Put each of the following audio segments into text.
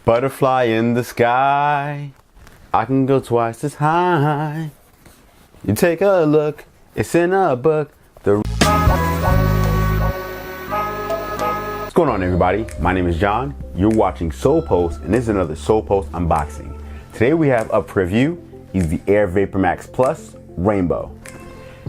Butterfly in the sky, I can go twice as high. You take a look, it's in a book. What's going on, everybody? My name is John. You're watching Soul Post, and this is another Soul Post unboxing. Today we have up for review is the Air Vapormax Plus Rainbow.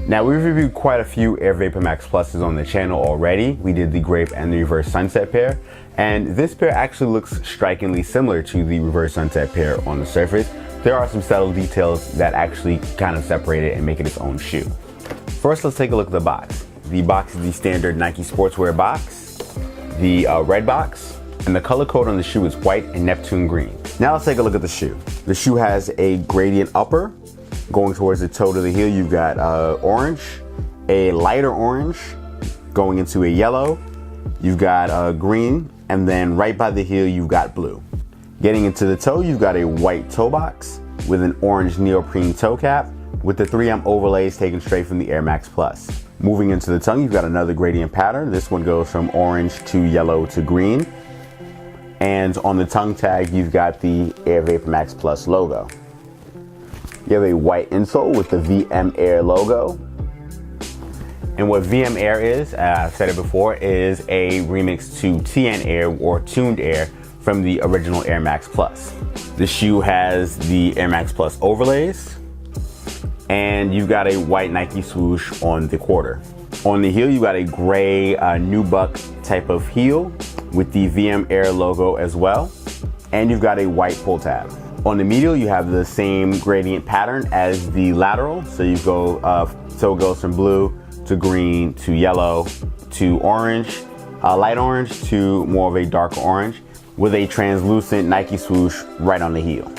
Now, we've reviewed quite a few Air Vapormax Pluses on the channel already. We did the Grape and the Reverse Sunset pair, and this pair actually looks strikingly similar to the Reverse Sunset pair on the surface. There are some subtle details that actually kind of separate it and make it its own shoe. First, let's take a look at the box. The box is the standard Nike sportswear box, the red box, and the color code on the shoe is white and Neptune green. Now let's take a look at the shoe. The shoe has a gradient upper. Going towards the toe to the heel, you've got orange, a lighter orange, going into a yellow, you've got green, and then right by the heel, you've got blue. Getting into the toe, you've got a white toe box with an orange neoprene toe cap with the 3M overlays taken straight from the Air Max Plus. Moving into the tongue, you've got another gradient pattern. This one goes from orange to yellow to green. And on the tongue tag, you've got the Air Vapormax Plus logo. You have a white insole with the VM Air logo. And what VM Air is, I've said it before, is a remix to TN Air or Tuned Air from the original Air Max Plus. The shoe has the Air Max Plus overlays, and you've got a white Nike swoosh on the quarter. On the heel, you've got a gray nubuck type of heel with the VM Air logo as well, and you've got a white pull tab. On the medial, you have the same gradient pattern as the lateral. So you go, so it goes from blue to green to yellow to orange, light orange to more of a dark orange with a translucent Nike swoosh right on the heel.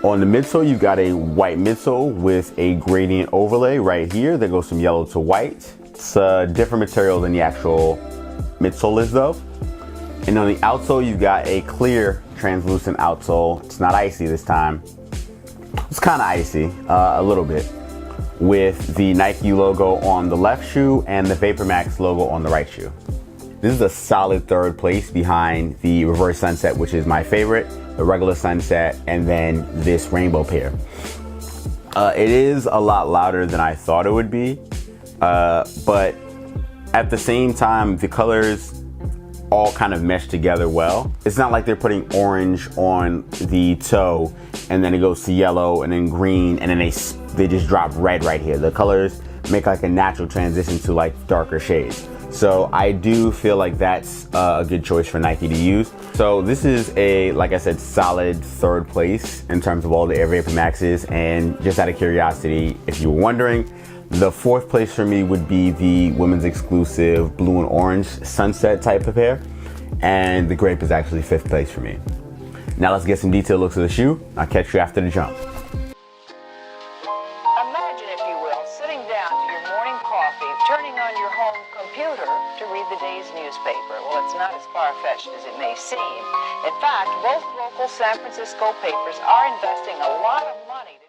On the midsole, you've got a white midsole with a gradient overlay right here that goes from yellow to white. It's a different material than the actual midsole is though. And on the outsole, you've got a clear translucent outsole. It's not icy this time. It's kind of icy, a little bit, with the Nike logo on the left shoe and the Vapormax logo on the right shoe. This is a solid third place behind the Reverse Sunset, which is my favorite, the regular Sunset, and then this rainbow pair. It is a lot louder than I thought it would be, but at the same time, the colors all kind of mesh together well. It's not like they're putting orange on the toe and then it goes to yellow and then green and then they just drop red right here. The colors make like a natural transition to like darker shades. So I do feel like that's a good choice for Nike to use. So this is a, like I said, solid third place in terms of all the Air Vapormaxes. And just out of curiosity, if you were wondering, the fourth place for me would be the women's exclusive blue and orange sunset type of pair. And the Grape is actually fifth place for me. Now let's get some detailed looks of the shoe. I'll catch you after the jump. Imagine, if you will, sitting down to your morning coffee, turning on your home computer to read the day's newspaper. Well, it's not as far-fetched as it may seem. In fact, both local San Francisco papers are investing a lot of money to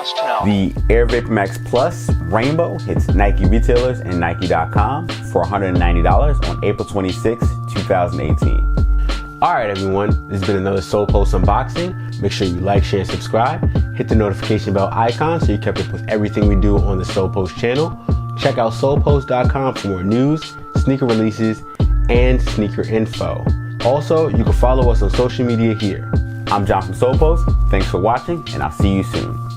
wants to know. The Air VaporMax Plus Rainbow hits Nike retailers and Nike.com for $190 on April 26, 2018. Alright everyone, this has been another Soul Post unboxing. Make sure you like, share, and subscribe. Hit the notification bell icon so you kept up with everything we do on the Soul Post channel. Check out soulpost.com for more news, sneaker releases, and sneaker info. Also, you can follow us on social media here. I'm John from Soul Post. Thanks for watching, and I'll see you soon.